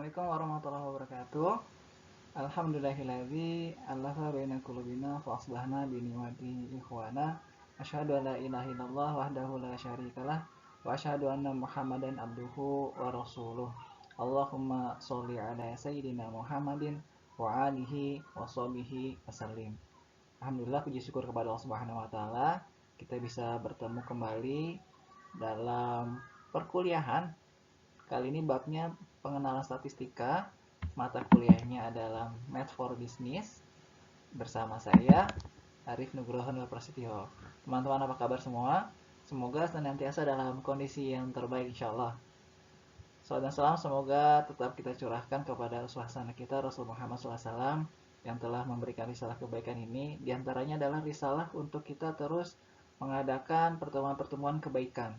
Assalamualaikum warahmatullahi wabarakatuh. Alhamdulillahilladzi allafa baina qulubina fa aslahna bi ni'mati ikhwana. Asyhadu an la ilaha illallah wahdahu la syarikalah wa asyhadu anna Muhammadan abduhu wa rasuluh. Allahumma sholli ala sayyidina Muhammadin wa alihi wa sahbihi wasallim. Alhamdulillah, puji syukur kepada Allah Subhanahu wa taala, kita bisa bertemu kembali dalam perkuliahan. Kali ini babnya pengenalan statistika. Mata kuliahnya adalah Math for Business. Bersama saya, Arif Nugroho Prasetyo. Teman-teman, apa kabar semua? Semoga senantiasa dalam kondisi yang terbaik, insya Allah. Salam dan salam semoga tetap kita curahkan kepada suasana kita Rasul Muhammad SAW yang telah memberikan risalah kebaikan ini. Di antaranya adalah risalah untuk kita terus mengadakan pertemuan-pertemuan kebaikan,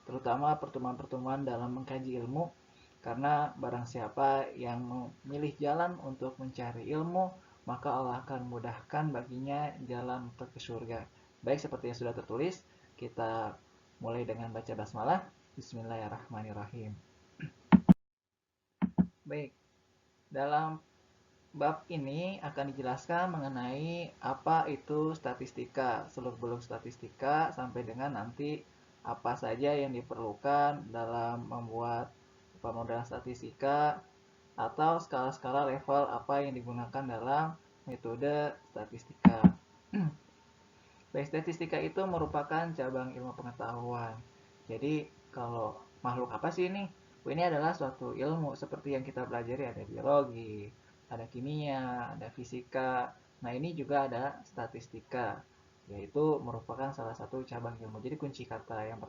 terutama pertemuan-pertemuan dalam mengkaji ilmu, karena barang siapa yang memilih jalan untuk mencari ilmu, maka Allah akan mudahkan baginya jalan untuk ke surga. Baik, seperti yang sudah tertulis, kita mulai dengan baca basmalah. Bismillahirrahmanirrahim. Baik, dalam bab ini akan dijelaskan mengenai apa itu statistika, seluk-beluk statistika, sampai dengan nanti apa saja yang diperlukan dalam membuat pemodelan statistika, atau skala-skala level apa yang digunakan dalam metode statistika. Baik, statistika itu merupakan cabang ilmu pengetahuan. Jadi kalau makhluk apa sih ini? Ini adalah suatu ilmu seperti yang kita pelajari, ada biologi, ada kimia, ada fisika. Nah, ini juga ada statistika, yaitu merupakan salah satu cabang ilmu. Jadi kata kunci yang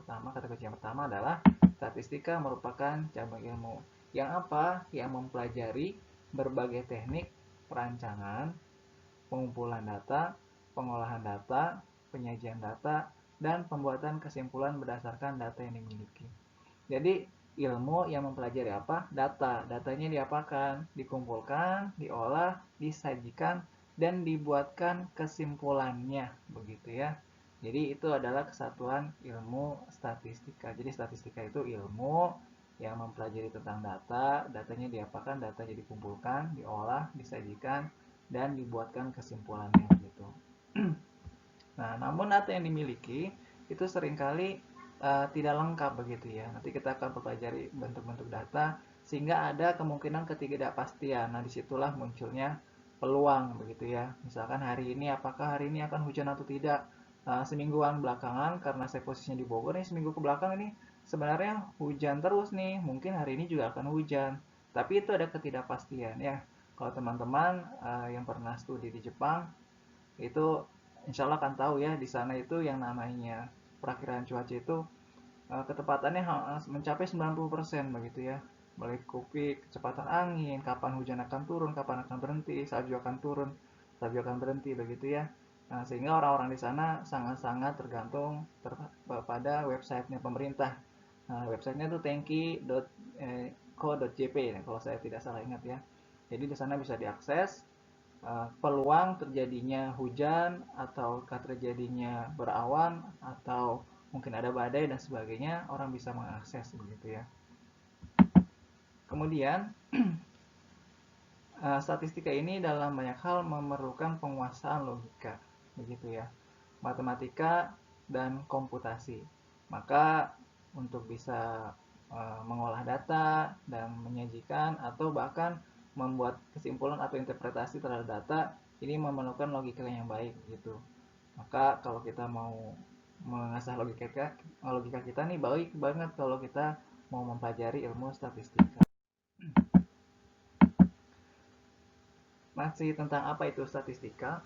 pertama adalah statistika merupakan cabang ilmu yang apa? Yang mempelajari berbagai teknik perancangan, pengumpulan data, pengolahan data, penyajian data, dan pembuatan kesimpulan berdasarkan data yang dimiliki. Jadi ilmu yang mempelajari apa? Data. Datanya diapakan? Dikumpulkan, diolah, disajikan, dan dibuatkan kesimpulannya, begitu ya. Jadi itu adalah kesatuan ilmu statistika. Jadi statistika itu ilmu yang mempelajari tentang data, datanya diapakan? Datanya dikumpulkan, diolah, disajikan, dan dibuatkan kesimpulannya, gitu. Nah, namun data yang dimiliki itu seringkali tidak lengkap, begitu ya. Nanti kita akan pelajari bentuk-bentuk data sehingga ada kemungkinan ketidakpastian. Nah, disitulah munculnya peluang, begitu ya. Misalkan hari ini, apakah hari ini akan hujan atau tidak? Semingguan belakangan, karena saya posisinya di Bogor nih, seminggu ke belakang ini sebenarnya hujan terus nih. Mungkin hari ini juga akan hujan, tapi itu ada ketidakpastian ya. Kalau teman-teman yang pernah studi di Jepang, itu insya Allah akan tahu ya, di sana itu yang namanya perakiraan cuaca itu ketepatannya mencapai 90%, begitu ya. Melingkupi kecepatan angin, kapan hujan akan turun, kapan akan berhenti, salju akan turun, salju akan berhenti, begitu ya. Nah, sehingga orang-orang di sana sangat-sangat tergantung pada websitenya pemerintah. Nah, websitenya itu tenki.co.jp kalau saya tidak salah ingat ya. Jadi di sana bisa diakses peluang terjadinya hujan, ataukah terjadinya berawan, atau mungkin ada badai dan sebagainya, orang bisa mengakses, begitu ya. Kemudian statistika ini dalam banyak hal memerlukan penguasaan logika, begitu ya, matematika dan komputasi. Maka untuk bisa mengolah data dan menyajikan atau bahkan membuat kesimpulan atau interpretasi terhadap data, ini memerlukan logika yang baik, gitu. Maka kalau kita mau mengasah logika kita nih, baik banget kalau kita mau mempelajari ilmu statistika. Masih tentang apa itu statistika?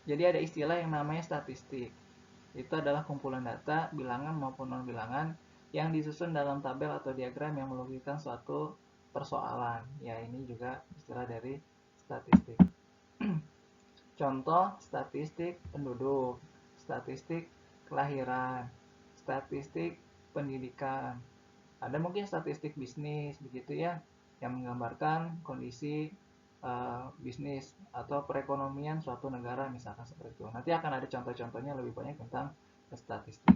Jadi ada istilah yang namanya statistik. Itu adalah kumpulan data, bilangan maupun non-bilangan, yang disusun dalam tabel atau diagram yang melogikkan suatu persoalan. Ya, ini juga istilah dari statistik. Contoh, statistik penduduk, statistik kelahiran, statistik pendidikan. Ada mungkin statistik bisnis, begitu ya, yang menggambarkan kondisi bisnis atau perekonomian suatu negara, misalkan seperti itu. Nanti akan ada contoh-contohnya lebih banyak tentang statistik.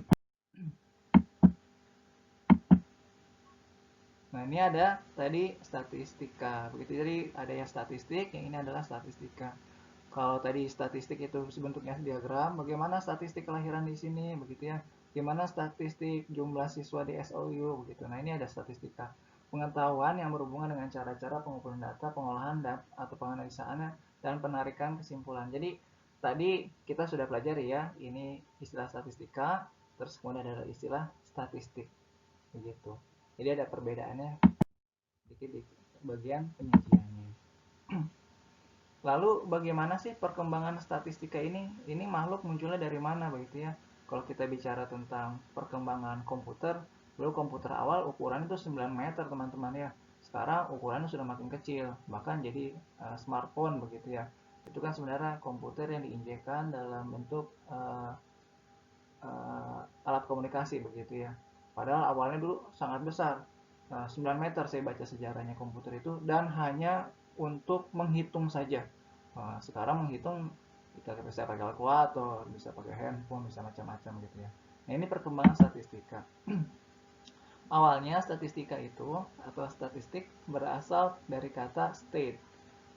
Nah, Nah, ini ada tadi statistika. Begitu, jadi ada yang statistik, yang ini adalah statistika. Kalau tadi statistik itu bentuknya diagram, bagaimana statistik kelahiran di sini, begitu ya. Gimana statistik jumlah siswa di SOU, begitu. Nah, ini ada statistika. Pengetahuan yang berhubungan dengan cara-cara pengumpulan data, pengolahan data atau penganalisaannya, dan penarikan kesimpulan. Jadi, tadi kita sudah pelajari ya, ini istilah statistika, terus kemudian ada istilah statistik, begitu. Jadi ada perbedaannya sedikit di bagian penyajiannya. Lalu bagaimana sih perkembangan statistika ini? Ini makhluk munculnya dari mana begitu ya? Kalau kita bicara tentang perkembangan komputer, dulu komputer awal ukuran itu 9 meter teman-teman ya. Sekarang ukurannya sudah makin kecil, bahkan jadi smartphone begitu ya. Itu kan sebenarnya komputer yang diinjekkan dalam bentuk alat komunikasi begitu ya. Padahal awalnya dulu sangat besar. 9 meter saya baca sejarahnya komputer itu, dan hanya untuk menghitung saja. Sekarang menghitung kita bisa pakai kalkulator, bisa pakai handphone, bisa macam-macam gitu ya. Nah, ini perkembangan statistika. Awalnya statistika itu atau statistik berasal dari kata state,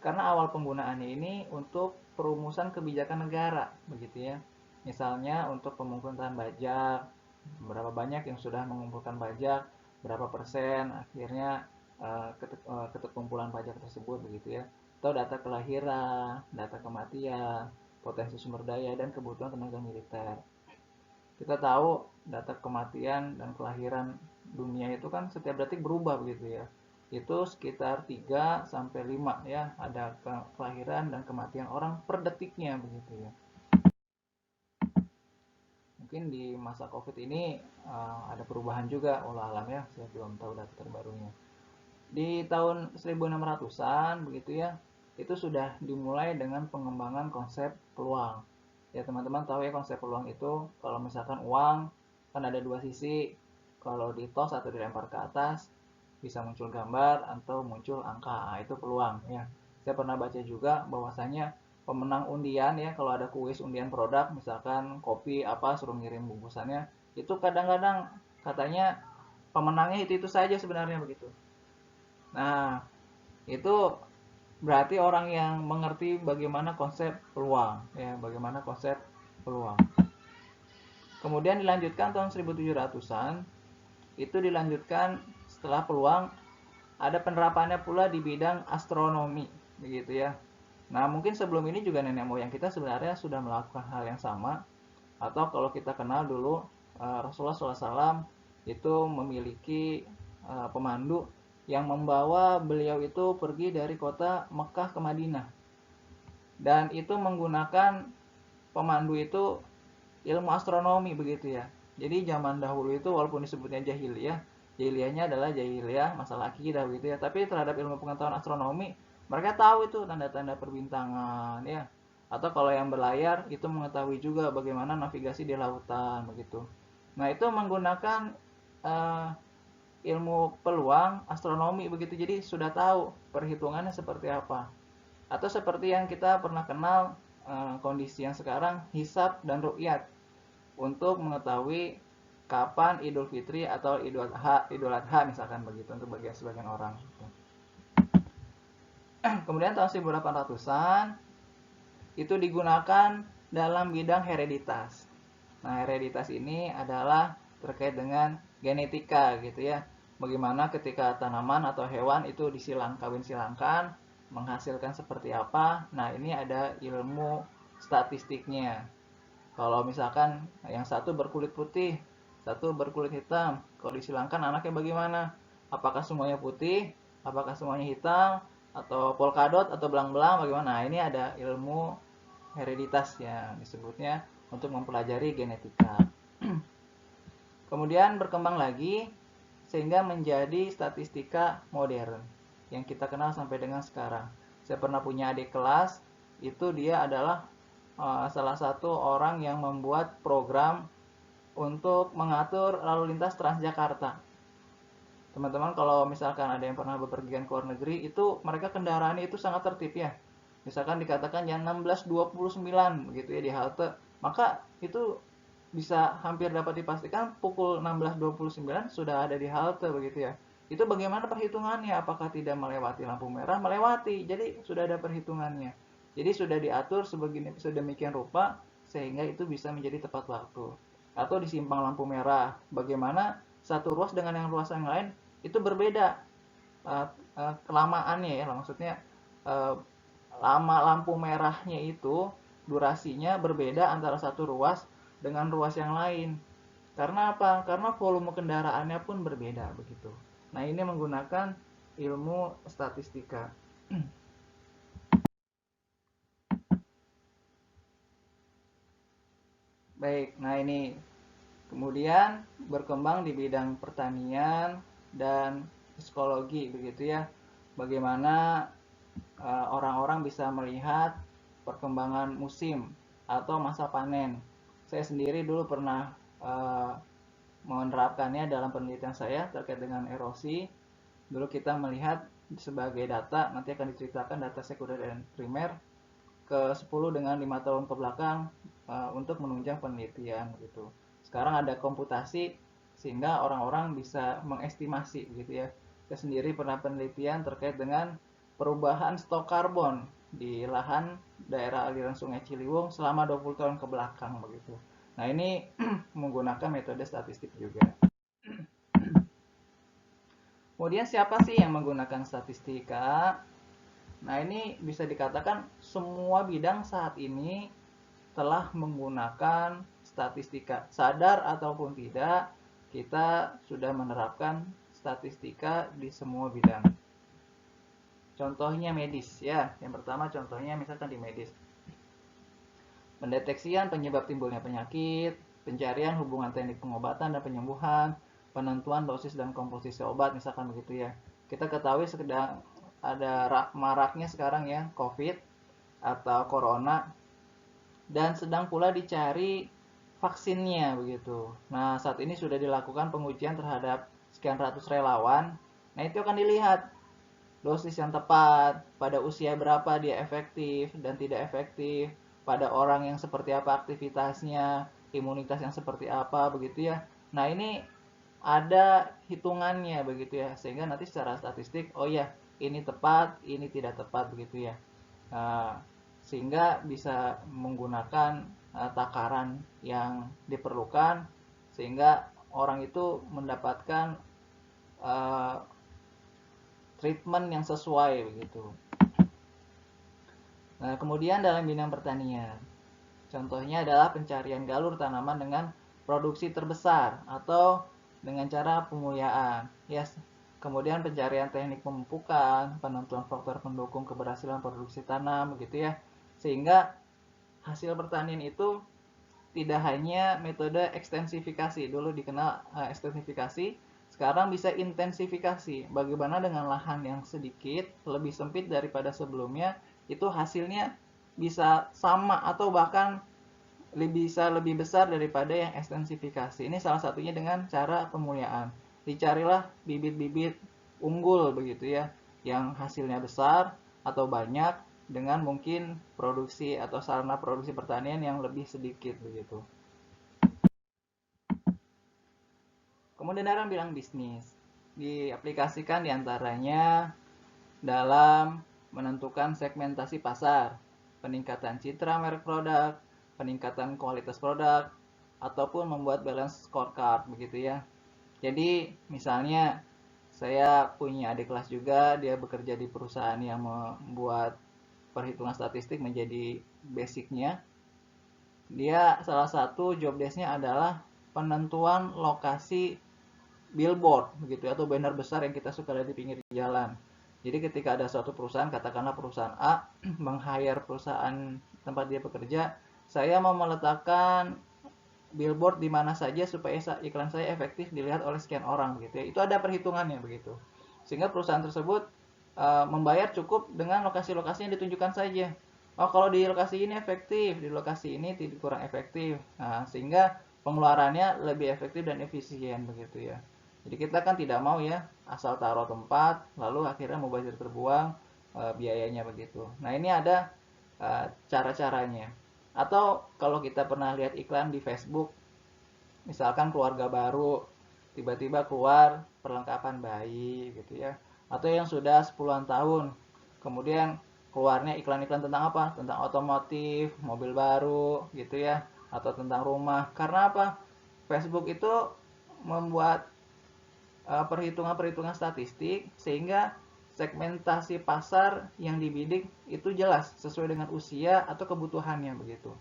karena awal penggunaannya ini untuk perumusan kebijakan negara begitu ya. Misalnya untuk pemungutan pajak, berapa banyak yang sudah mengumpulkan pajak, berapa persen akhirnya keterkumpulan pajak tersebut begitu ya. Atau data kelahiran, data kematian, potensi sumber daya, dan kebutuhan tenaga militer. Kita tahu data kematian dan kelahiran dunia itu kan setiap detik berubah begitu ya. Itu sekitar 3 sampai 5 ya, ada kelahiran dan kematian orang per detiknya begitu ya. Mungkin di masa Covid ini ada perubahan juga, Allah alam ya, saya belum tahu data terbarunya. Di tahun 1600-an begitu ya, itu sudah dimulai dengan pengembangan konsep peluang. Ya teman-teman tahu ya konsep peluang itu, kalau misalkan uang kan ada dua sisi, kalau ditos atau dilempar ke atas bisa muncul gambar atau muncul angka, itu peluang ya. Saya pernah baca juga bahwasanya pemenang undian ya, kalau ada kuis undian produk misalkan kopi apa suruh ngirim bungkusannya, itu kadang-kadang katanya pemenangnya itu saja sebenarnya begitu. Nah, itu berarti orang yang mengerti bagaimana konsep peluang ya, bagaimana konsep peluang. Kemudian dilanjutkan tahun 1700-an, itu dilanjutkan setelah peluang ada penerapannya pula di bidang astronomi begitu ya. Nah, mungkin sebelum ini juga nenek moyang kita sebenarnya sudah melakukan hal yang sama, atau kalau kita kenal dulu Rasulullah SAW itu memiliki pemandu yang membawa beliau itu pergi dari kota Mekah ke Madinah, dan itu menggunakan pemandu itu ilmu astronomi begitu ya. Jadi zaman dahulu itu walaupun disebutnya jahiliyah, jahiliyahnya adalah jahiliyah masalah akidah begitu ya, tapi terhadap ilmu pengetahuan astronomi mereka tahu itu tanda-tanda perbintangan ya. Atau kalau yang berlayar itu mengetahui juga bagaimana navigasi di lautan begitu. Nah, itu menggunakan uh, ilmu peluang astronomi begitu, jadi sudah tahu perhitungannya seperti apa. Atau seperti yang kita pernah kenal kondisi yang sekarang hisab dan ru'yat, untuk mengetahui kapan Idul Fitri atau Idul Adha misalkan begitu untuk sebagian orang. Kemudian tahun 1800-an itu digunakan dalam bidang hereditas. Nah, hereditas ini adalah terkait dengan genetika gitu ya. Bagaimana ketika tanaman atau hewan itu kawin silangkan menghasilkan seperti apa. Nah, ini ada ilmu statistiknya. Kalau misalkan yang satu berkulit putih, satu berkulit hitam, kalau disilangkan anaknya bagaimana? Apakah semuanya putih? Apakah semuanya hitam? Atau polkadot atau belang-belang bagaimana? Nah, ini ada ilmu hereditas ya disebutnya untuk mempelajari genetika. Kemudian berkembang lagi sehingga menjadi statistika modern yang kita kenal sampai dengan sekarang. Saya pernah punya adik kelas, itu dia adalah salah satu orang yang membuat program untuk mengatur lalu lintas Transjakarta. Teman-teman kalau misalkan ada yang pernah bepergian ke luar negeri, itu mereka kendaraannya itu sangat tertib ya. Misalkan dikatakan jam 16.29 begitu ya di halte, maka itu bisa hampir dapat dipastikan pukul 16.29 sudah ada di halte begitu ya. Itu bagaimana perhitungannya? Apakah tidak melewati lampu merah? Melewati. Jadi sudah ada perhitungannya. Jadi sudah diatur sedemikian rupa sehingga itu bisa menjadi tepat waktu. Atau di simpang lampu merah, bagaimana satu ruas dengan yang ruas yang lain itu berbeda kelamaannya ya, maksudnya uh, lama lampu merahnya itu durasinya berbeda antara satu ruas dengan ruas yang lain. Karena apa? Karena volume kendaraannya pun berbeda begitu. Nah, ini menggunakan ilmu statistika. Baik, nah ini kemudian berkembang di bidang pertanian dan psikologi begitu ya. Bagaimana orang-orang bisa melihat perkembangan musim atau masa panen. Saya sendiri dulu pernah menerapkannya dalam penelitian saya terkait dengan erosi. Dulu kita melihat sebagai data, nanti akan diceritakan data sekunder dan primer ke 10 dengan 5 tahun ke belakang untuk menunjang penelitian gitu. Sekarang ada komputasi sehingga orang-orang bisa mengestimasi gitu ya. Saya sendiri pernah penelitian terkait dengan perubahan stok karbon di lahan daerah aliran Sungai Ciliwung selama 20 tahun ke belakang begitu. Nah, ini menggunakan metode statistik juga. Kemudian siapa sih yang menggunakan statistika? Nah, ini bisa dikatakan semua bidang saat ini telah menggunakan statistika. Sadar ataupun tidak, kita sudah menerapkan statistika di semua bidang. Contohnya medis ya. Yang pertama contohnya misalkan di medis. Pendeteksian penyebab timbulnya penyakit, pencarian hubungan teknik pengobatan dan penyembuhan, penentuan dosis dan komposisi obat misalkan begitu ya. Kita ketahui sedang ada maraknya sekarang ya COVID atau corona dan sedang pula dicari vaksinnya begitu. Nah, saat ini sudah dilakukan pengujian terhadap sekian ratus relawan. Nah, itu akan dilihat dosis yang tepat, pada usia berapa dia efektif dan tidak efektif, pada orang yang seperti apa aktivitasnya, imunitas yang seperti apa begitu ya. Nah, ini ada hitungannya begitu ya, sehingga nanti secara statistik, oh ya, ini tepat, ini tidak tepat begitu ya. Nah, sehingga bisa menggunakan takaran yang diperlukan sehingga orang itu mendapatkan uh, treatment yang sesuai begitu. Nah, kemudian dalam bidang pertanian, contohnya adalah pencarian galur tanaman dengan produksi terbesar atau dengan cara pemuliaan. Yes. Kemudian pencarian teknik pemupukan, penentuan faktor pendukung keberhasilan produksi tanam, begitu ya. Sehingga hasil pertanian itu tidak hanya metode ekstensifikasi, dulu dikenal ekstensifikasi, sekarang bisa intensifikasi. Bagaimana dengan lahan yang sedikit, lebih sempit daripada sebelumnya, itu hasilnya bisa sama atau bahkan bisa lebih besar daripada yang ekstensifikasi. Ini salah satunya dengan cara pemuliaan. Dicarilah bibit-bibit unggul begitu ya, yang hasilnya besar atau banyak dengan mungkin produksi atau sarana produksi pertanian yang lebih sedikit begitu. Kemudian orang bilang bisnis diaplikasikan diantaranya dalam menentukan segmentasi pasar, peningkatan citra merek produk, peningkatan kualitas produk, ataupun membuat balance scorecard begitu ya. Jadi misalnya saya punya adik kelas juga, dia bekerja di perusahaan yang membuat perhitungan statistik menjadi basicnya. Dia salah satu job desknya adalah penentuan lokasi billboard begitu atau banner besar yang kita suka lihat di pinggir jalan. Jadi ketika ada suatu perusahaan, katakanlah perusahaan A meng-hire perusahaan tempat dia bekerja, saya mau meletakkan billboard di mana saja supaya iklan saya efektif dilihat oleh sekian orang begitu ya. Itu ada perhitungannya begitu. Sehingga perusahaan tersebut membayar cukup dengan lokasi-lokasi yang ditunjukkan saja. Oh, kalau di lokasi ini efektif, di lokasi ini tidak kurang efektif. Nah, sehingga pengeluarannya lebih efektif dan efisien begitu ya. Jadi kita kan tidak mau ya asal taruh tempat lalu akhirnya mubazir terbuang biayanya begitu. Nah, ini ada cara-caranya. Atau kalau kita pernah lihat iklan di Facebook, misalkan keluarga baru, tiba-tiba keluar perlengkapan bayi gitu ya, atau yang sudah 10-an tahun kemudian keluarnya iklan-iklan tentang apa, tentang otomotif, mobil baru gitu ya, atau tentang rumah. Karena apa? Facebook itu membuat perhitungan-perhitungan statistik sehingga segmentasi pasar yang dibidik itu jelas sesuai dengan usia atau kebutuhannya begitu.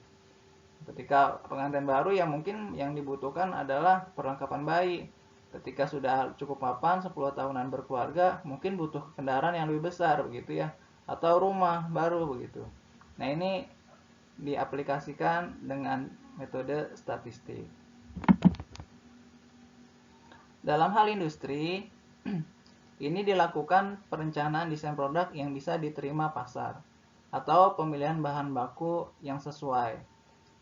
Ketika pengantin baru yang mungkin yang dibutuhkan adalah perlengkapan bayi. Ketika sudah cukup mapan 10 tahunan berkeluarga, mungkin butuh kendaraan yang lebih besar begitu ya, atau rumah baru begitu. Nah, ini diaplikasikan dengan metode statistik. Dalam hal industri, ini dilakukan perencanaan desain produk yang bisa diterima pasar atau pemilihan bahan baku yang sesuai.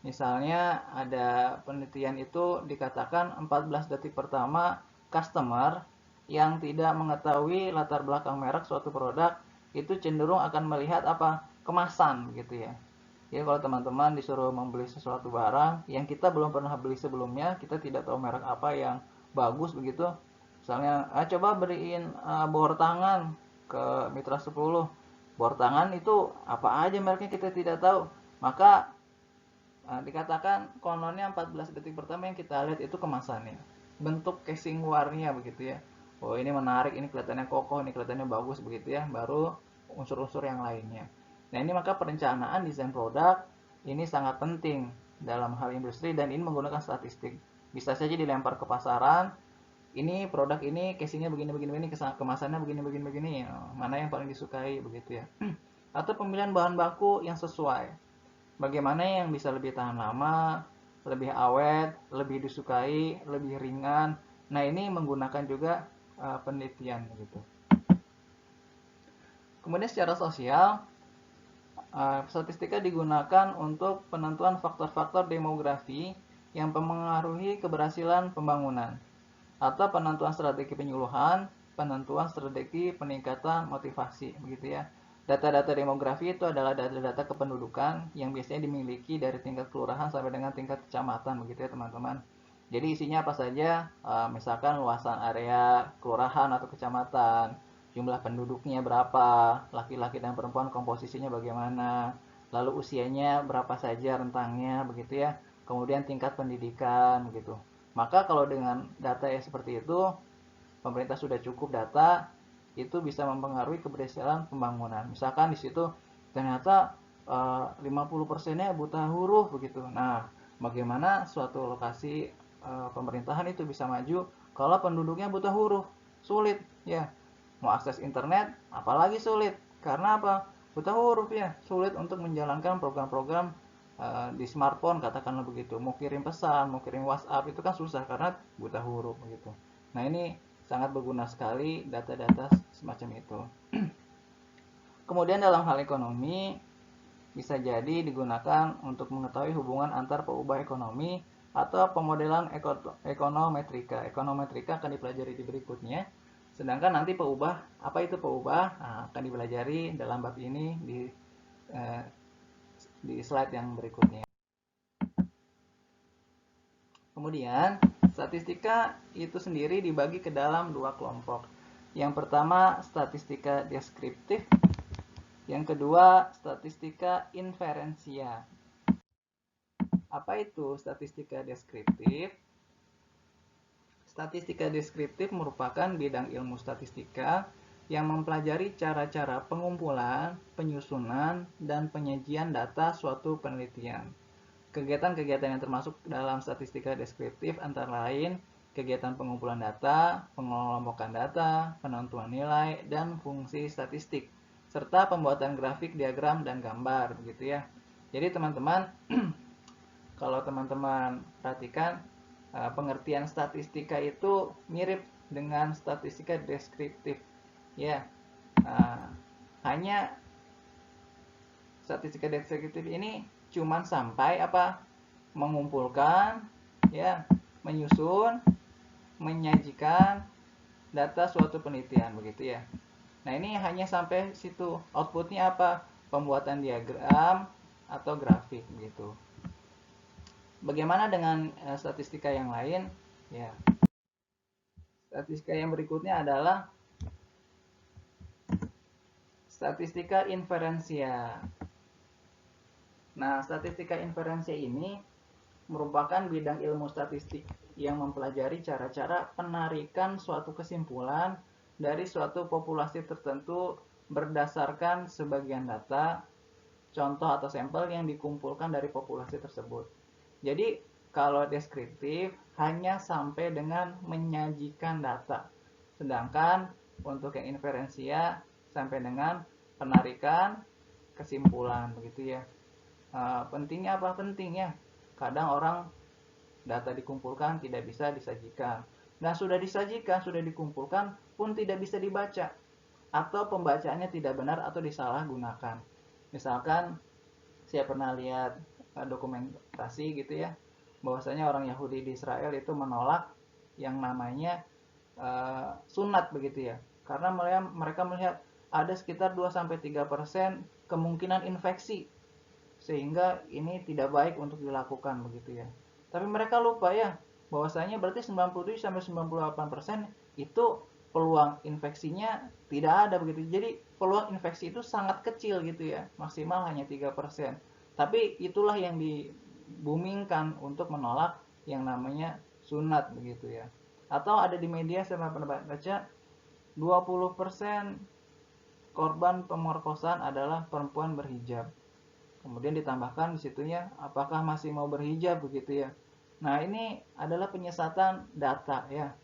Misalnya ada penelitian itu dikatakan 14 detik pertama customer yang tidak mengetahui latar belakang merek suatu produk itu cenderung akan melihat apa? Kemasan gitu ya. Jadi kalau teman-teman disuruh membeli sesuatu barang yang kita belum pernah beli sebelumnya, kita tidak tahu merek apa yang bagus begitu. Misalnya, coba beriin bor tangan ke Mitra 10. Bor tangan itu apa aja mereknya kita tidak tahu. Maka dikatakan kononnya 14 detik pertama yang kita lihat itu kemasannya, bentuk casing luarnya begitu ya. Oh, ini menarik, ini kelihatannya kokoh, ini kelihatannya bagus begitu ya. Baru unsur-unsur yang lainnya. Nah, ini maka perencanaan desain produk ini sangat penting dalam hal industri dan ini menggunakan statistik. Bisa saja dilempar ke pasaran, ini produk ini casingnya begini, kemasannya begini, mana yang paling disukai begitu ya. Atau pemilihan bahan baku yang sesuai. Bagaimana yang bisa lebih tahan lama, lebih awet, lebih disukai, lebih ringan. Nah, ini menggunakan juga penelitian gitu. Kemudian secara sosial, statistika digunakan untuk penentuan faktor-faktor demografi yang mempengaruhi keberhasilan pembangunan atau penentuan strategi penyuluhan, penentuan strategi peningkatan motivasi begitu ya. Data-data demografi itu adalah data-data kependudukan yang biasanya dimiliki dari tingkat kelurahan sampai dengan tingkat kecamatan begitu ya teman-teman. Jadi isinya apa saja? Misalkan luasan area kelurahan atau kecamatan, jumlah penduduknya berapa, laki-laki dan perempuan komposisinya bagaimana, lalu usianya berapa saja rentangnya begitu ya. Kemudian tingkat pendidikan begitu. Maka kalau dengan data yang seperti itu, pemerintah sudah cukup data, itu bisa mempengaruhi keberhasilan pembangunan. Misalkan di situ ternyata 50%-nya buta huruf begitu. Nah, bagaimana suatu lokasi pemerintahan itu bisa maju kalau penduduknya buta huruf? Sulit ya. Mau akses internet apalagi sulit. Karena apa? Buta huruf ya. Sulit untuk menjalankan program-program di smartphone katakanlah begitu. Mau kirim pesan, mau kirim WhatsApp itu kan susah karena buta huruf begitu. Nah, ini sangat berguna sekali data-data semacam itu. Kemudian dalam hal ekonomi bisa jadi digunakan untuk mengetahui hubungan antar peubah ekonomi atau pemodelan ekonometrika. Ekonometrika akan dipelajari di berikutnya. Sedangkan nanti peubah, apa itu peubah? Nah, akan dipelajari dalam bab ini di slide yang berikutnya. Kemudian, statistika itu sendiri dibagi ke dalam dua kelompok. Yang pertama, statistika deskriptif. Yang kedua, statistika inferensia. Apa itu statistika deskriptif? Statistika deskriptif merupakan bidang ilmu statistika yang mempelajari cara-cara pengumpulan, penyusunan, dan penyajian data suatu penelitian. Kegiatan-kegiatan yang termasuk dalam statistika deskriptif antara lain kegiatan pengumpulan data, pengelompokan data, penentuan nilai, dan fungsi statistik, serta pembuatan grafik, diagram, dan gambar, begitu ya. Jadi teman-teman, kalau teman-teman perhatikan, pengertian statistika itu mirip dengan statistika deskriptif, ya. Hanya statistika deskriptif ini cuman sampai apa? Mengumpulkan, ya, menyusun, menyajikan data suatu penelitian begitu ya. Nah, ini hanya sampai situ. Outputnya apa? Pembuatan diagram atau grafik gitu. Bagaimana dengan statistika yang lain? Ya. Statistika yang berikutnya adalah statistika inferensia. Nah, statistika inferensia ini merupakan bidang ilmu statistik yang mempelajari cara-cara penarikan suatu kesimpulan dari suatu populasi tertentu berdasarkan sebagian data, contoh atau sampel yang dikumpulkan dari populasi tersebut. Jadi, kalau deskriptif hanya sampai dengan menyajikan data. Sedangkan untuk yang inferensia sampai dengan penarikan kesimpulan begitu ya. Pentingnya apa? Pentingnya kadang orang data dikumpulkan tidak bisa disajikan. Nah, sudah disajikan, sudah dikumpulkan pun tidak bisa dibaca atau pembacaannya tidak benar atau disalahgunakan. Misalkan saya pernah lihat dokumentasi gitu ya, bahwasanya orang Yahudi di Israel itu menolak yang namanya sunat begitu ya. Karena mereka melihat ada sekitar 2-3% kemungkinan infeksi, sehingga ini tidak baik untuk dilakukan begitu ya. Tapi mereka lupa ya, bahwasanya berarti 97-98% itu peluang infeksinya tidak ada begitu. Jadi peluang infeksi itu sangat kecil gitu ya, maksimal hanya 3%. Tapi itulah yang dibumingkan untuk menolak yang namanya sunat begitu ya. Atau ada di media saya pernah baca 20% korban pemerkosaan adalah perempuan berhijab. Kemudian ditambahkan di situnya apakah masih mau berhijab begitu ya. Nah, ini adalah penyesatan data ya.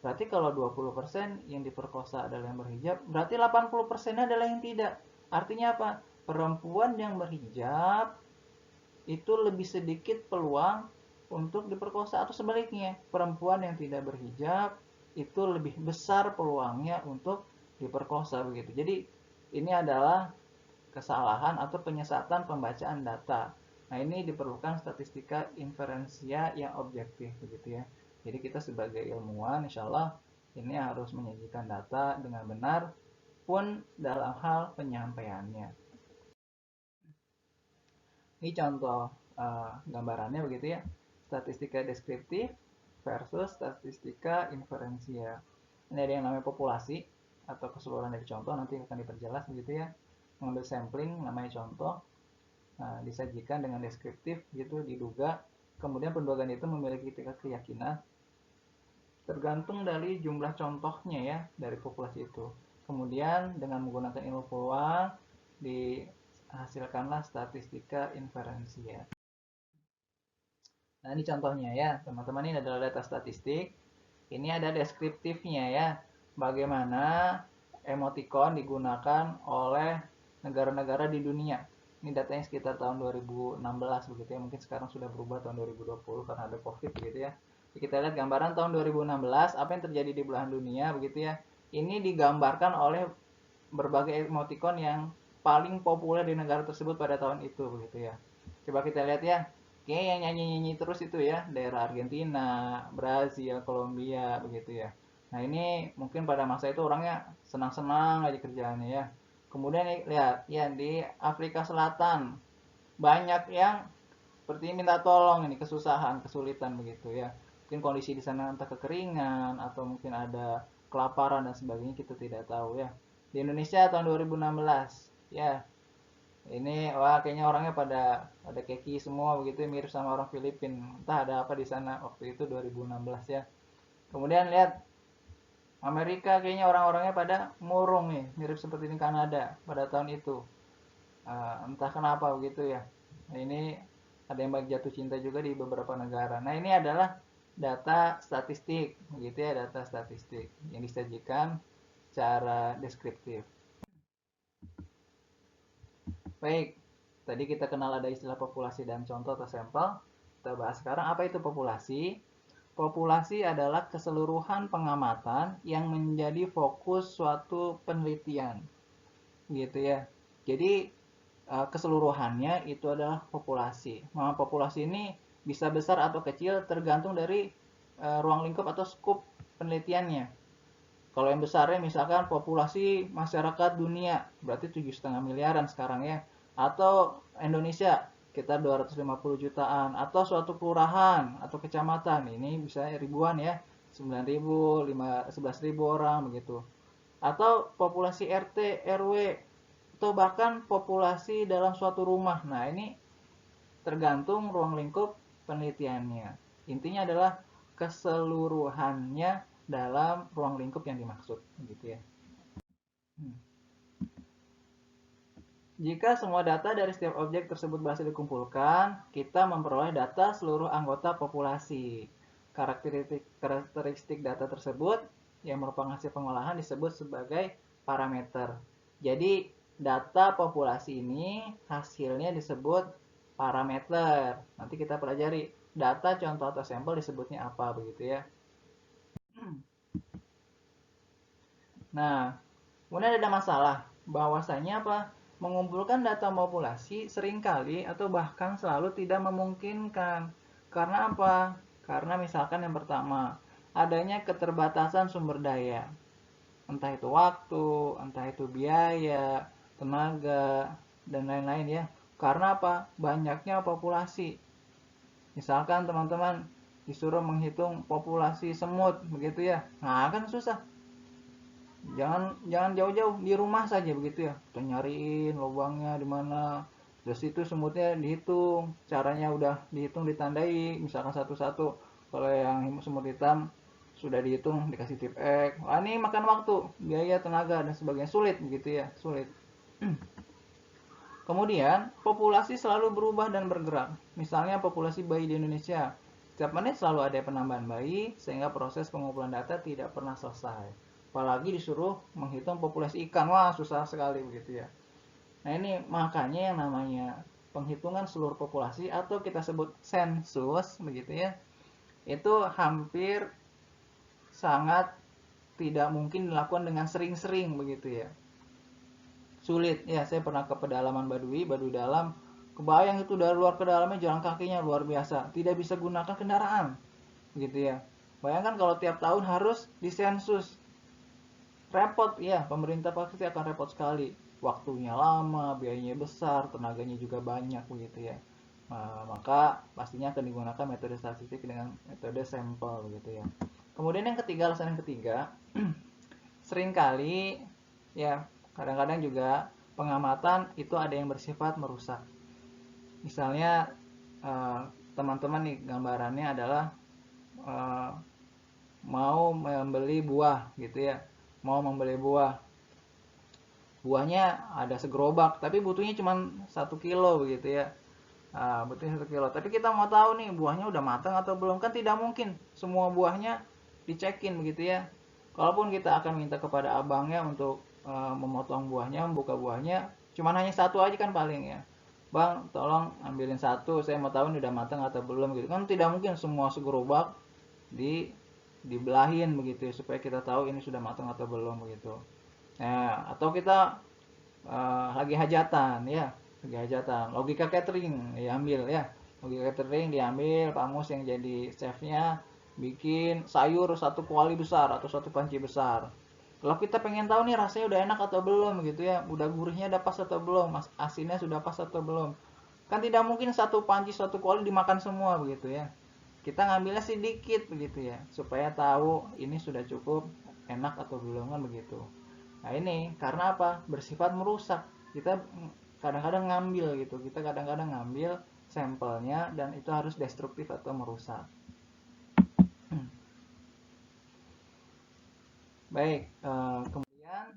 Berarti kalau 20% yang diperkosa adalah yang berhijab, berarti 80% adalah yang tidak. Artinya apa? Perempuan yang berhijab itu lebih sedikit peluang untuk diperkosa, atau sebaliknya, perempuan yang tidak berhijab itu lebih besar peluangnya untuk diperkosa begitu. Jadi ini adalah kesalahan atau penyesatan pembacaan data. Nah, ini diperlukan statistika inferensia yang objektif begitu ya. Jadi kita sebagai ilmuwan insya Allah ini harus menyajikan data dengan benar pun dalam hal penyampaiannya. Ini contoh gambarannya begitu ya. Statistika deskriptif versus statistika inferensia. Ini ada yang namanya populasi atau keseluruhan dari contoh, nanti akan diperjelas begitu ya. Mengambil sampling namanya contoh, nah, disajikan dengan deskriptif gitu, diduga. Kemudian pendugaan itu memiliki tingkat keyakinan tergantung dari jumlah contohnya ya dari populasi itu. Kemudian dengan menggunakan ilmu peluang dihasilkanlah statistika inferensia. Nah, ini contohnya ya teman-teman, ini adalah data statistik. Ini ada deskriptifnya ya, bagaimana emoticon digunakan oleh negara-negara di dunia. Ini datanya sekitar tahun 2016 begitu ya, mungkin sekarang sudah berubah tahun 2020 karena ada covid begitu ya. Kita lihat gambaran tahun 2016 apa yang terjadi di belahan dunia begitu ya. Ini digambarkan oleh berbagai emoticon yang paling populer di negara tersebut pada tahun itu begitu ya. Coba kita lihat ya. Oke, yang nyanyi-nyanyi terus itu ya, daerah Argentina, Brazil, Kolombia begitu ya. Nah, ini mungkin pada masa itu orangnya senang-senang aja kerjaannya ya. Kemudian lihat ya, di Afrika Selatan banyak yang seperti minta tolong, ini kesusahan, kesulitan begitu ya. Mungkin kondisi di sana entah kekeringan atau mungkin ada kelaparan dan sebagainya, kita tidak tahu ya. Di Indonesia tahun 2016 ya, ini wah kayaknya orangnya pada keki semua begitu, mirip sama orang Filipina. Entah ada apa di sana waktu itu 2016 ya. Kemudian lihat Amerika, kayaknya orang-orangnya pada murung nih, mirip seperti di Kanada pada tahun itu. Entah kenapa begitu ya. Nah, ini ada yang baik jatuh cinta juga di beberapa negara. Nah, ini adalah data statistik begitu ya, data statistik yang disajikan secara deskriptif. Baik, tadi kita kenal ada istilah populasi dan contoh atau sampel. Kita bahas sekarang apa itu populasi. Populasi adalah keseluruhan pengamatan yang menjadi fokus suatu penelitian. Gitu ya. Jadi keseluruhannya itu adalah populasi. Nah, populasi ini bisa besar atau kecil tergantung dari ruang lingkup atau skup penelitiannya. Kalau yang besarnya misalkan populasi masyarakat dunia, berarti 7,5 miliaran sekarang ya. Atau Indonesia kita 250 jutaan, atau suatu kelurahan atau kecamatan, ini bisa ribuan ya. 9.000, 11.000 orang begitu. Atau populasi RT, RW, atau bahkan populasi dalam suatu rumah. Nah, ini tergantung ruang lingkup penelitiannya. Intinya adalah keseluruhannya dalam ruang lingkup yang dimaksud, gitu ya. Jika semua data dari setiap objek tersebut berhasil dikumpulkan, kita memperoleh data seluruh anggota populasi. Karakteristik data tersebut yang merupakan hasil pengolahan disebut sebagai parameter. Jadi, data populasi ini hasilnya disebut parameter. Nanti kita pelajari data contoh atau sampel disebutnya apa begitu ya. Nah, kemudian ada masalah bahwasanya apa? Mengumpulkan data populasi seringkali atau bahkan selalu tidak memungkinkan. Karena apa? Karena misalkan yang pertama, adanya keterbatasan sumber daya. Entah itu waktu, entah itu biaya, tenaga, dan lain-lain ya. Karena apa? Banyaknya populasi. Misalkan teman-teman disuruh menghitung populasi semut begitu ya. Nah, kan susah. Jangan jauh-jauh, di rumah saja begitu ya, kita nyariin lubangnya di mana, terus itu semutnya dihitung, caranya udah dihitung, ditandai misalkan satu-satu. Kalau yang semut hitam sudah dihitung, dikasih tip X. Wah, ini makan waktu, biaya, tenaga, dan sebagainya, sulit begitu ya, sulit. Kemudian populasi selalu berubah dan bergerak. Misalnya populasi bayi di Indonesia, setiap menit selalu ada penambahan bayi, sehingga proses pengumpulan data tidak pernah selesai. Apalagi disuruh menghitung populasi ikan, wah susah sekali begitu ya. Nah, ini makanya yang namanya penghitungan seluruh populasi atau kita sebut sensus begitu ya, itu hampir sangat tidak mungkin dilakukan dengan sering-sering begitu ya. Sulit ya, saya pernah ke pedalaman Baduy dalam, kebayang itu dari luar ke dalamnya jalan kakinya luar biasa, tidak bisa gunakan kendaraan begitu ya. Bayangkan kalau tiap tahun harus disensus, repot ya, pemerintah pasti akan repot sekali, waktunya lama, biayanya besar, tenaganya juga banyak begitu ya. Nah, maka pastinya akan digunakan metode statistik dengan metode sampel begitu ya. Kemudian yang ketiga, alasan yang ketiga, seringkali ya, kadang-kadang juga pengamatan itu ada yang bersifat merusak. Misalnya teman-teman nih, gambarannya adalah mau membeli buah gitu ya, mau membeli buahnya ada segerobak tapi butuhnya cuma 1 kilo begitu ya. Butuhnya 1 kilo, tapi kita mau tahu nih buahnya udah matang atau belum, kan tidak mungkin semua buahnya dicekin begitu ya. Kalaupun kita akan minta kepada abangnya untuk memotong buahnya, membuka buahnya, cuman hanya satu aja kan paling ya, bang tolong ambilin satu, saya mau tahu ini udah matang atau belum gitu kan. Tidak mungkin semua segerobak dibelahin begitu ya, supaya kita tahu ini sudah matang atau belum begitu. Nah, atau kita lagi hajatan ya, lagi hajatan, logika catering diambil ya, logika catering diambil, Pak Mus yang jadi chefnya bikin sayur 1 kuali besar atau 1 panci besar. Kalau kita pengen tahu nih rasanya udah enak atau belum gitu ya, udah gurihnya udah pas atau belum, asinnya sudah pas atau belum, kan tidak mungkin 1 panci 1 kuali dimakan semua begitu ya. Kita ngambilnya sedikit begitu ya, supaya tahu ini sudah cukup enak atau belum kan begitu. Nah, ini karena apa? Bersifat merusak. Kita kadang-kadang ngambil gitu, kita kadang-kadang ngambil sampelnya dan itu harus destruktif atau merusak. Baik, kemudian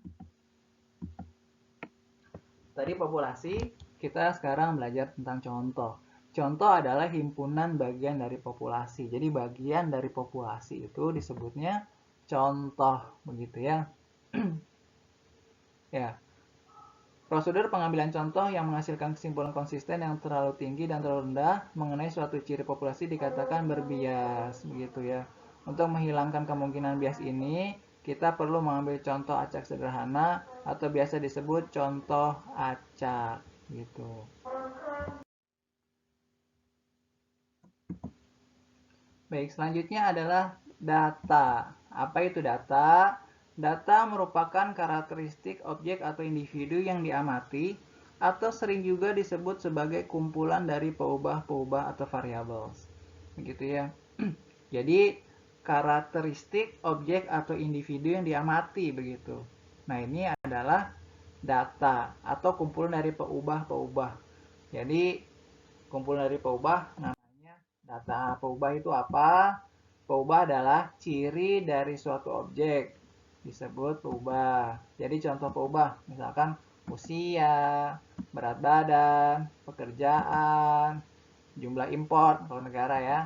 tadi populasi, kita sekarang belajar tentang contoh. Contoh adalah himpunan bagian dari populasi. Jadi bagian dari populasi itu disebutnya contoh begitu ya. Ya. Prosedur pengambilan contoh yang menghasilkan kesimpulan konsisten yang terlalu tinggi dan terlalu rendah mengenai suatu ciri populasi dikatakan berbias begitu ya. Untuk menghilangkan kemungkinan bias ini, kita perlu mengambil contoh acak sederhana atau biasa disebut contoh acak gitu. Baik, selanjutnya adalah data. Apa itu data? Data merupakan karakteristik objek atau individu yang diamati atau sering juga disebut sebagai kumpulan dari peubah-peubah atau variables. Begitu ya. Jadi karakteristik objek atau individu yang diamati begitu. Nah, ini adalah data atau kumpulan dari peubah-peubah. Jadi kumpulan dari peubah namanya data. Peubah itu apa? Peubah adalah ciri dari suatu objek, disebut peubah. Jadi contoh peubah misalkan usia, berat badan, pekerjaan, jumlah impor kalau negara ya,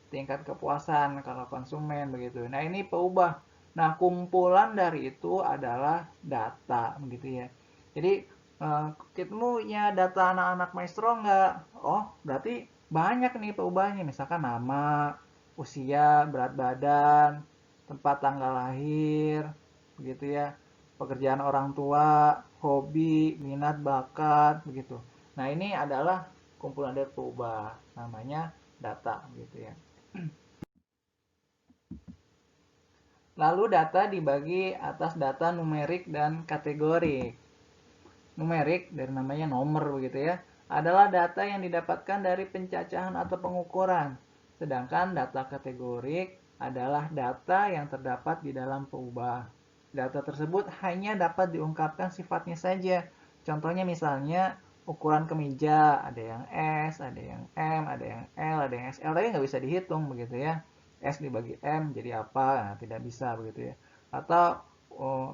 tingkat kepuasan kalau konsumen begitu. Nah, ini peubah. Nah, kumpulan dari itu adalah data begitu ya. Jadi kita punya data anak-anak maestro nggak? Oh, berarti banyak nih peubahnya. Misalkan nama, usia, berat badan, tempat tanggal lahir, begitu ya. Pekerjaan orang tua, hobi, minat, bakat, begitu. Nah, ini adalah kumpulan dari peubah. Namanya data, gitu ya. Lalu data dibagi atas data numerik dan kategorik. Numerik dari namanya nomor begitu ya, adalah data yang didapatkan dari pencacahan atau pengukuran. Sedangkan data kategorik adalah data yang terdapat di dalam peubah. Data tersebut hanya dapat diungkapkan sifatnya saja. Contohnya misalnya ukuran kemeja, ada yang S, ada yang M, ada yang L, ada yang XL, tapi nggak bisa dihitung begitu ya. S dibagi M jadi apa? Nah, tidak bisa begitu ya. Atau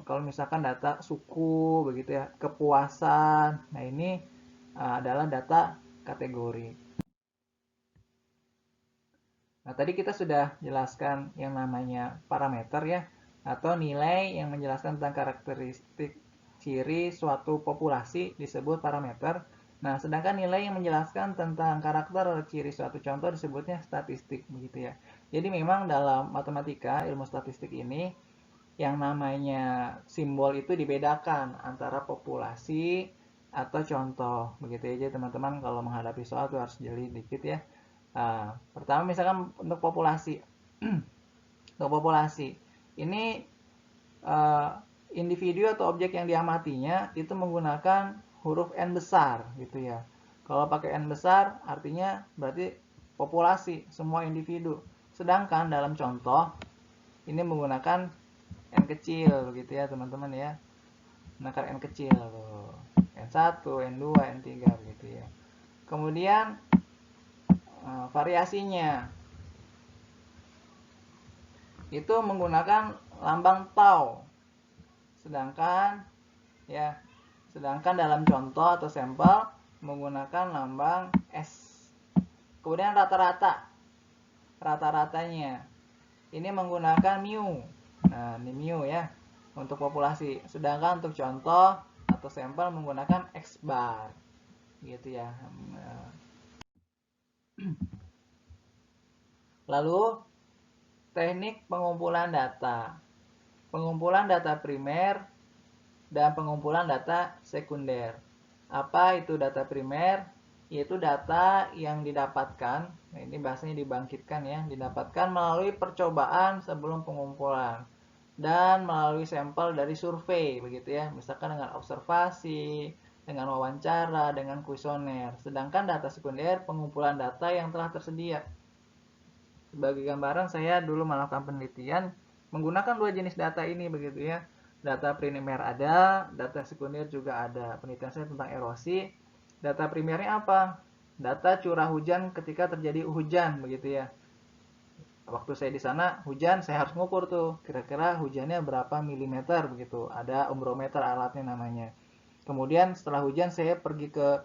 kalau misalkan data suku begitu ya, kepuasan. Nah, ini adalah data kategori. Nah, tadi kita sudah jelaskan yang namanya parameter ya, atau nilai yang menjelaskan tentang karakteristik ciri suatu populasi disebut parameter. Nah, sedangkan nilai yang menjelaskan tentang karakter atau ciri suatu contoh disebutnya statistik begitu ya. Jadi memang dalam matematika, ilmu statistik ini yang namanya simbol itu dibedakan antara populasi atau contoh. Begitu aja teman-teman, kalau menghadapi soal itu harus jeli dikit ya. Nah, pertama misalkan untuk populasi. Untuk populasi, ini individu atau objek yang diamatinya itu menggunakan huruf N besar gitu ya. Kalau pakai N besar artinya berarti populasi, semua individu. Sedangkan dalam contoh ini menggunakan N kecil begitu ya teman-teman ya. Menggunakan N kecil tuh. N1, N2, N3 begitu ya. Kemudian variasinya itu menggunakan lambang tau. Sedangkan dalam contoh atau sampel menggunakan lambang S. Kemudian rata-ratanya ini menggunakan mu. Nah, ini mu ya untuk populasi. Sedangkan untuk contoh atau sampel menggunakan X bar. Gitu ya. Lalu teknik pengumpulan data. Pengumpulan data primer dan pengumpulan data sekunder. Apa itu data primer? Yaitu data yang didapatkan, nah ini bahasanya dibangkitkan ya, didapatkan melalui percobaan sebelum pengumpulan dan melalui sampel dari survei begitu ya, misalkan dengan observasi, dengan wawancara, dengan kuesioner. Sedangkan data sekunder pengumpulan data yang telah tersedia. Sebagai gambaran, saya dulu melakukan penelitian menggunakan dua jenis data ini begitu ya. Data primer ada, data sekunder juga ada. Penelitian saya tentang erosi. Data primernya apa? Data curah hujan ketika terjadi hujan begitu ya. Waktu saya di sana hujan, saya harus ngukur tuh kira-kira hujannya berapa milimeter begitu. Ada umbrometer alatnya namanya. Kemudian setelah hujan saya pergi ke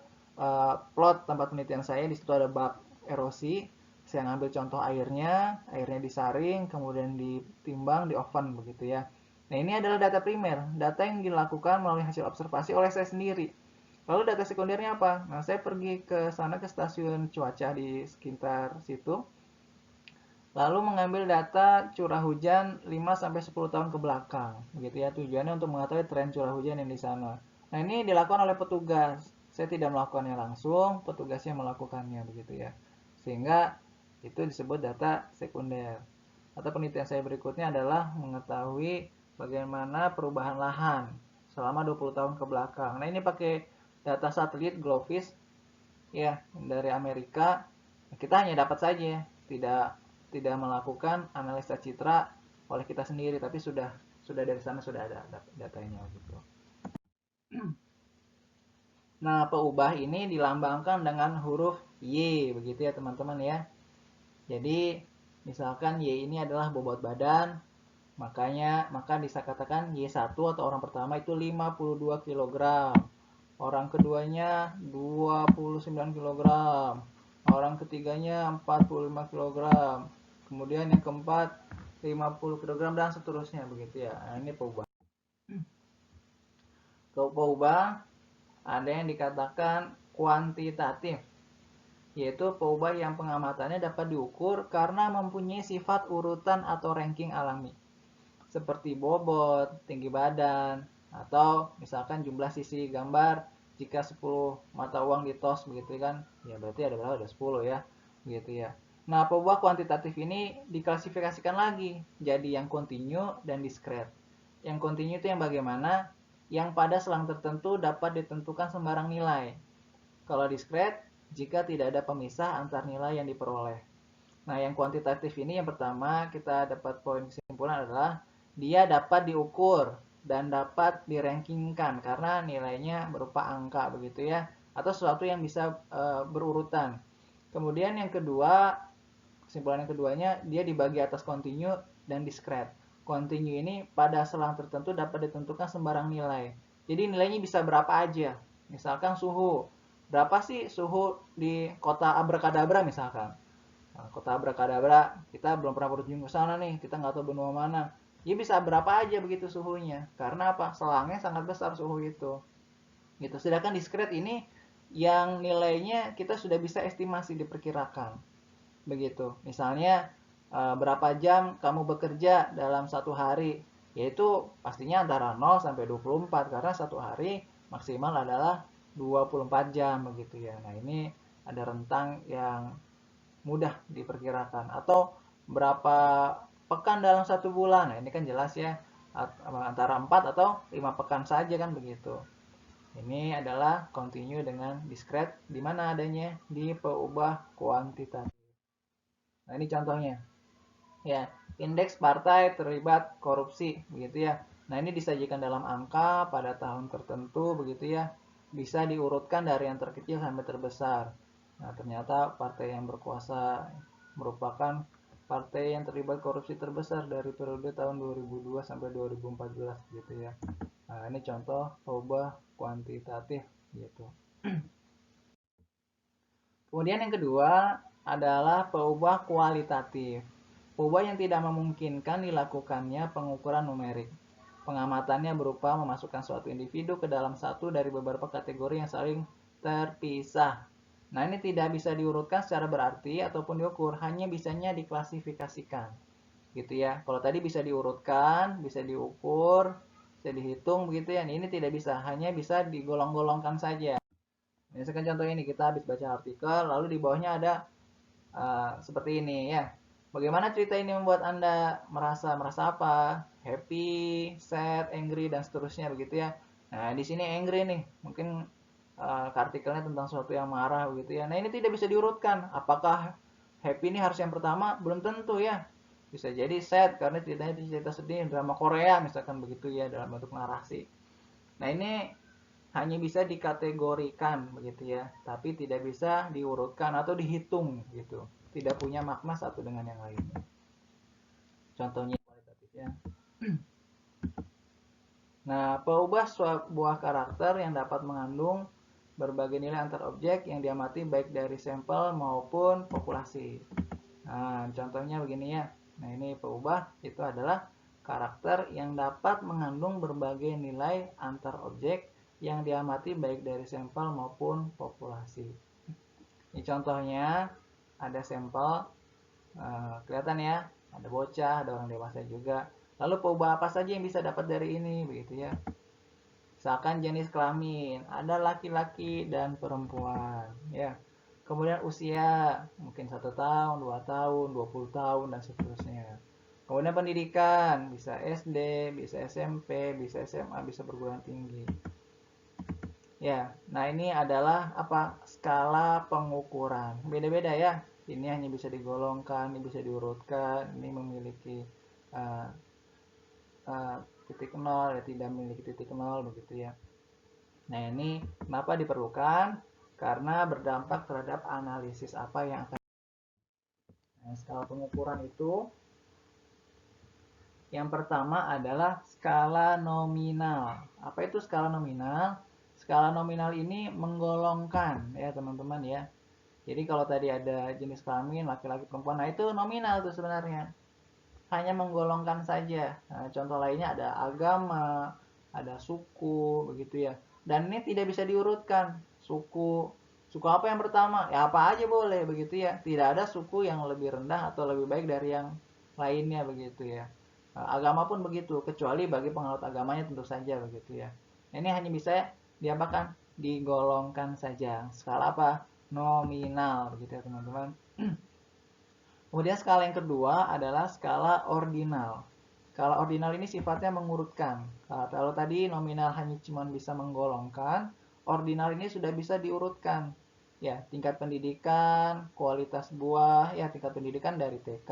plot tempat penelitian saya, di situ ada bab erosi. Saya ngambil contoh airnya disaring, kemudian ditimbang, di oven begitu ya. Nah, ini adalah data primer, data yang dilakukan melalui hasil observasi oleh saya sendiri. Lalu data sekundernya apa? Nah, saya pergi ke sana ke stasiun cuaca di sekitar situ. Lalu mengambil data curah hujan 5-10 tahun ke belakang. Begitu ya, tujuannya untuk mengetahui tren curah hujan yang di sana. Nah, ini dilakukan oleh petugas. Saya tidak melakukannya langsung, petugasnya melakukannya begitu ya. Sehingga itu disebut data sekunder. Atau penelitian saya berikutnya adalah mengetahui bagaimana perubahan lahan selama 20 tahun ke belakang. Nah, ini pakai data satelit GLOVIS ya dari Amerika. Kita hanya dapat saja, tidak tidak melakukan analisa citra oleh kita sendiri, tapi sudah dari sana sudah ada datanya gitu. Nah, peubah ini dilambangkan dengan huruf Y, begitu ya teman-teman ya. Jadi, misalkan Y ini adalah bobot badan, maka bisa katakan Y1 atau orang pertama itu 52 kg. Orang keduanya 29 kg. Orang ketiganya 45 kg. Kemudian yang keempat 50 kg dan seterusnya begitu ya. Nah, ini peubah. Peubah ada yang dikatakan kuantitatif, yaitu peubah yang pengamatannya dapat diukur karena mempunyai sifat urutan atau ranking alami, seperti bobot, tinggi badan, atau misalkan jumlah sisi gambar. Jika 10 mata uang ditos begitu kan, ya berarti ada berapa? Ada 10 ya, begitu ya. Nah, peubah kuantitatif ini diklasifikasikan lagi jadi yang kontinu dan diskret. Yang kontinu itu yang bagaimana? Yang pada selang tertentu dapat ditentukan sembarang nilai. Kalau diskret, jika tidak ada pemisah antar nilai yang diperoleh. Nah, yang kuantitatif ini yang pertama kita dapat poin kesimpulan adalah dia dapat diukur dan dapat dirankingkan karena nilainya berupa angka begitu ya, atau sesuatu yang bisa berurutan. Kemudian yang kedua, kesimpulan yang keduanya, dia dibagi atas kontinu dan diskret. Kontinu ini pada selang tertentu dapat ditentukan sembarang nilai. Jadi nilainya bisa berapa aja. Misalkan suhu. Berapa sih suhu di kota Abrakadabra misalkan? Nah, kota Abrakadabra, kita belum pernah berkunjung ke sana nih, kita nggak tahu benua mana. Dia bisa berapa aja begitu suhunya. Karena apa? Selangnya sangat besar suhu itu. Gitu. Sedangkan diskret ini yang nilainya kita sudah bisa estimasi diperkirakan. Begitu. Misalnya berapa jam kamu bekerja dalam satu hari, yaitu pastinya antara 0 sampai 24 karena satu hari maksimal adalah 24 jam begitu ya. Nah, ini ada rentang yang mudah diperkirakan. Atau berapa pekan dalam satu bulan. Nah, ini kan jelas ya, antara 4 atau 5 pekan saja kan begitu. Ini adalah continue dengan discrete, di mana adanya di peubah kuantitatif. Nah, ini contohnya. Ya, indeks partai terlibat korupsi begitu ya. Nah, ini disajikan dalam angka pada tahun tertentu begitu ya. Bisa diurutkan dari yang terkecil sampai terbesar. Nah, ternyata partai yang berkuasa merupakan partai yang terlibat korupsi terbesar dari periode tahun 2002 sampai 2014 gitu ya. Nah, ini contoh peubah kuantitatif gitu. Kemudian yang kedua adalah peubah kualitatif. Peubah yang tidak memungkinkan dilakukannya pengukuran numerik. Pengamatannya berupa memasukkan suatu individu ke dalam satu dari beberapa kategori yang saling terpisah. Nah, ini tidak bisa diurutkan secara berarti ataupun diukur, hanya bisanya diklasifikasikan. Gitu ya. Kalau tadi bisa diurutkan, bisa diukur, bisa dihitung begitu ya. Ini tidak bisa, hanya bisa digolong-golongkan saja. Misalkan contoh ini, kita habis baca artikel, lalu di bawahnya ada seperti ini ya. Bagaimana cerita ini membuat Anda merasa apa? Happy, sad, angry, dan seterusnya begitu ya. Nah, di sini angry nih, mungkin artikelnya tentang sesuatu yang marah begitu ya. Nah, ini tidak bisa diurutkan. Apakah happy ini harus yang pertama? Belum tentu ya. Bisa jadi sad karena ceritanya cerita sedih, drama Korea misalkan begitu ya dalam bentuk narasi. Nah, ini hanya bisa dikategorikan begitu ya, tapi tidak bisa diurutkan atau dihitung gitu. Tidak punya makna satu dengan yang lainnya. Contohnya kualitatif ya. Nah, peubah sebuah karakter yang dapat mengandung berbagai nilai antar objek yang diamati baik dari sampel maupun populasi. Nah, contohnya begini ya. Nah, ini peubah itu adalah karakter yang dapat mengandung berbagai nilai antar objek yang diamati baik dari sampel maupun populasi. Ini contohnya ada sampel, kelihatan ya, ada bocah, ada orang dewasa juga. Lalu peubah apa saja yang bisa dapat dari ini, begitu ya. Misalkan jenis kelamin, ada laki-laki dan perempuan, ya. Kemudian usia, mungkin 1 tahun, 2 tahun, 20 tahun, dan seterusnya. Kemudian pendidikan, bisa SD, bisa SMP, bisa SMA, bisa perguruan tinggi. Ya, nah ini adalah apa? Skala pengukuran. Beda-beda ya. ini hanya bisa digolongkan, ini bisa diurutkan, ini memiliki uh, titik nol, ya tidak memiliki titik nol, begitu ya. Nah, ini kenapa diperlukan? Karena berdampak terhadap analisis apa yang akan. Nah, skala pengukuran itu yang pertama adalah skala nominal. Apa itu skala nominal? Skala nominal ini menggolongkan ya teman-teman ya. Jadi kalau tadi ada jenis kelamin laki-laki perempuan, nah itu nominal tuh sebenarnya. Hanya menggolongkan saja. Nah, contoh lainnya ada agama, ada suku, begitu ya. Dan ini tidak bisa diurutkan. Suku apa yang pertama? Ya apa aja boleh, begitu ya. Tidak ada suku yang lebih rendah atau lebih baik dari yang lainnya, begitu ya. Agama pun begitu, kecuali bagi penganut agamanya tentu saja, begitu ya. Ini hanya bisa diapakan? Digolongkan saja. Skala apa? Nominal, begitu ya teman-teman. Kemudian skala yang kedua adalah skala ordinal. Skala ordinal ini sifatnya mengurutkan. Kalau tadi nominal hanya cuma bisa menggolongkan, ordinal ini sudah bisa diurutkan. Ya, tingkat pendidikan, kualitas buah, ya tingkat pendidikan dari TK,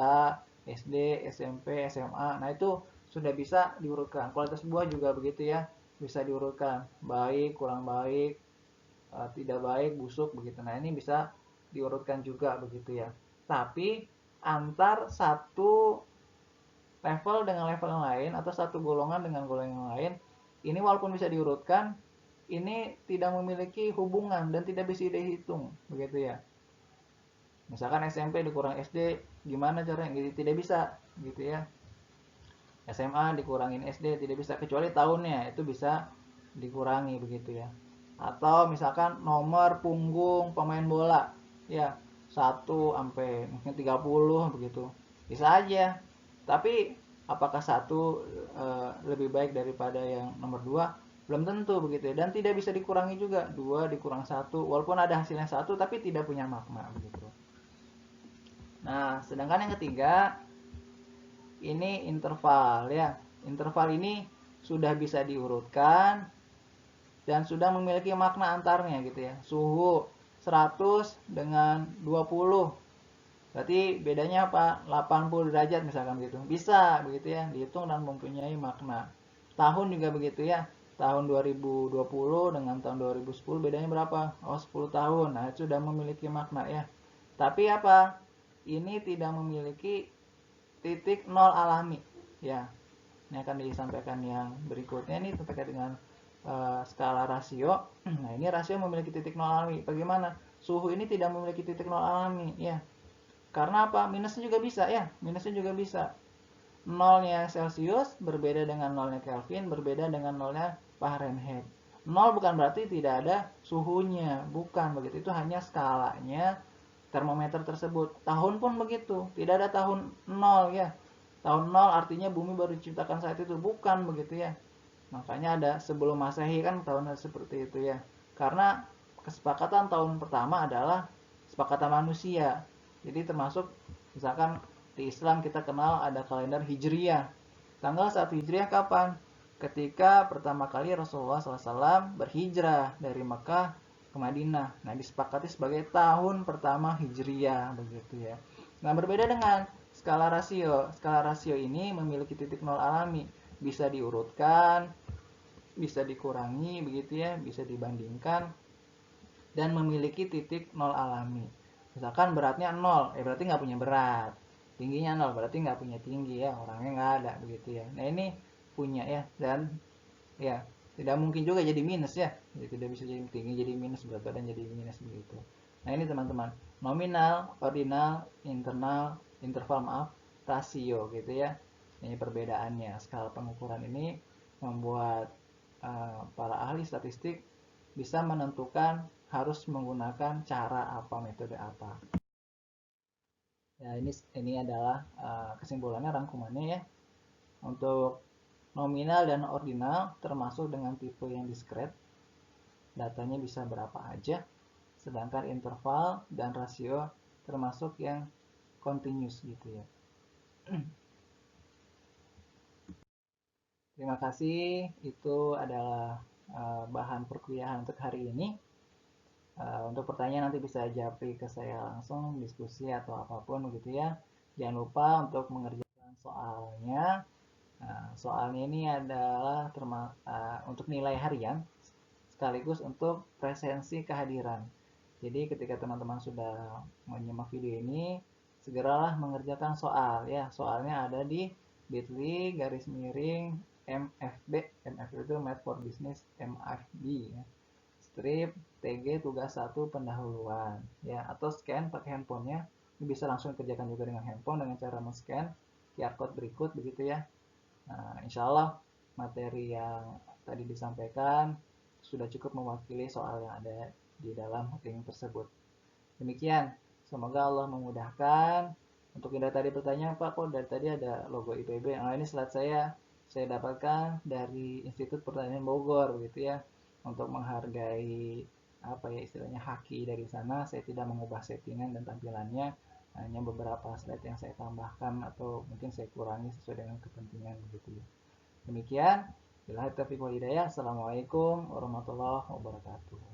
SD, SMP, SMA. Nah, itu sudah bisa diurutkan. Kualitas buah juga begitu ya, bisa diurutkan. Baik, kurang baik, tidak baik, busuk begitu. Nah, ini bisa diurutkan juga begitu ya. Tapi antar satu level dengan level yang lain atau satu golongan dengan golongan yang lain, ini walaupun bisa diurutkan, ini tidak memiliki hubungan dan tidak bisa dihitung begitu ya. Misalkan SMP dikurang SD, gimana caranya? Tidak bisa gitu ya. SMA dikurangin SD tidak bisa, kecuali tahunnya itu bisa dikurangi begitu ya. Atau misalkan nomor punggung pemain bola ya 1 sampai mungkin 30 begitu, bisa aja. Tapi apakah satu lebih baik daripada yang nomor 2? Belum tentu begitu ya. Dan tidak bisa dikurangi juga, 2 dikurang 1 walaupun ada hasilnya 1 tapi tidak punya makna begitu. Nah, sedangkan yang ketiga ini interval ya. Interval ini sudah bisa diurutkan dan sudah memiliki makna antarnya gitu ya. Suhu 100 dengan 20. Berarti bedanya apa? 80 derajat misalkan gitu. Bisa begitu ya, dihitung dan mempunyai makna. Tahun juga begitu ya. Tahun 2020 dengan tahun 2010 bedanya berapa? Oh, 10 tahun. Nah, itu sudah memiliki makna ya. Tapi apa? Ini tidak memiliki titik nol alami ya. Ini akan disampaikan yang berikutnya ini terkait dengan skala rasio. Nah, ini rasio memiliki titik nol alami. Bagaimana? Suhu ini tidak memiliki titik nol alami ya. Karena apa? Minusnya juga bisa ya. Minusnya juga bisa. Nolnya Celcius berbeda dengan nolnya Kelvin, berbeda dengan nolnya Fahrenheit. Nol bukan berarti tidak ada suhunya, bukan begitu. Itu hanya skalanya termometer tersebut. Tahun pun begitu, tidak ada tahun nol ya. Tahun nol artinya bumi baru diciptakan saat itu, bukan begitu ya. Makanya ada sebelum Masehi kan tahun seperti itu ya. Karena kesepakatan tahun pertama adalah kesepakatan manusia. Jadi termasuk misalkan di Islam kita kenal ada kalender Hijriyah. Tanggal 1 Hijriyah kapan? Ketika pertama kali Rasulullah SAW berhijrah dari Mekah ke Madinah. Nah, disepakati sebagai tahun pertama Hijriyah begitu ya. Nah, berbeda dengan skala rasio. Skala rasio ini memiliki titik nol alami, bisa diurutkan, bisa dikurangi begitu ya, bisa dibandingkan dan memiliki titik nol alami. Misalkan beratnya 0, berarti nggak punya berat. Tingginya 0, berarti nggak punya tinggi ya, orangnya nggak ada begitu ya. Nah, ini punya ya, dan ya tidak mungkin juga jadi minus ya. Jadi tidak bisa jadi tinggi jadi minus, berat badan jadi minus begitu. Nah, ini teman-teman, nominal, ordinal, internal, interval maaf, rasio gitu ya. Ini perbedaannya. Skala pengukuran ini membuat para ahli statistik bisa menentukan harus menggunakan cara apa, metode apa. Ya, ini adalah kesimpulannya, rangkumannya ya. Untuk nominal dan ordinal termasuk dengan tipe yang diskret, datanya bisa berapa aja. Sedangkan interval dan rasio termasuk yang continuous gitu ya. Terima kasih, itu adalah bahan perkuliahan untuk hari ini. Untuk pertanyaan nanti bisa japri ke saya langsung, diskusi atau apapun begitu ya. Jangan lupa untuk mengerjakan soalnya. Soalnya ini adalah untuk nilai harian sekaligus untuk presensi kehadiran. Jadi ketika teman-teman sudah menyimak video ini, segeralah mengerjakan soal ya. Soalnya ada di bit.ly garis miring MFB. MFB itu Math for Business MFB ya. Strip TG tugas 1 pendahuluan ya, atau scan pakai handphonenya. Ini bisa langsung kerjakan juga dengan handphone dengan cara men-scan QR code berikut begitu ya. Nah, insya Allah materi yang tadi disampaikan sudah cukup mewakili soal yang ada di dalam link tersebut. Demikian, semoga Allah memudahkan. Untuk Indah tadi pertanyaan, Pak, kok dari tadi ada logo IPB? Nah, ini slide saya dapatkan dari Institut Pertanian Bogor, gitu ya, untuk menghargai apa ya istilahnya haki dari sana. Saya tidak mengubah settingan dan tampilannya, hanya beberapa slide yang saya tambahkan atau mungkin saya kurangi sesuai dengan kepentingan begitu ya. Demikian, bila taufiq wal hidayah. Assalamualaikum warahmatullahi wabarakatuh.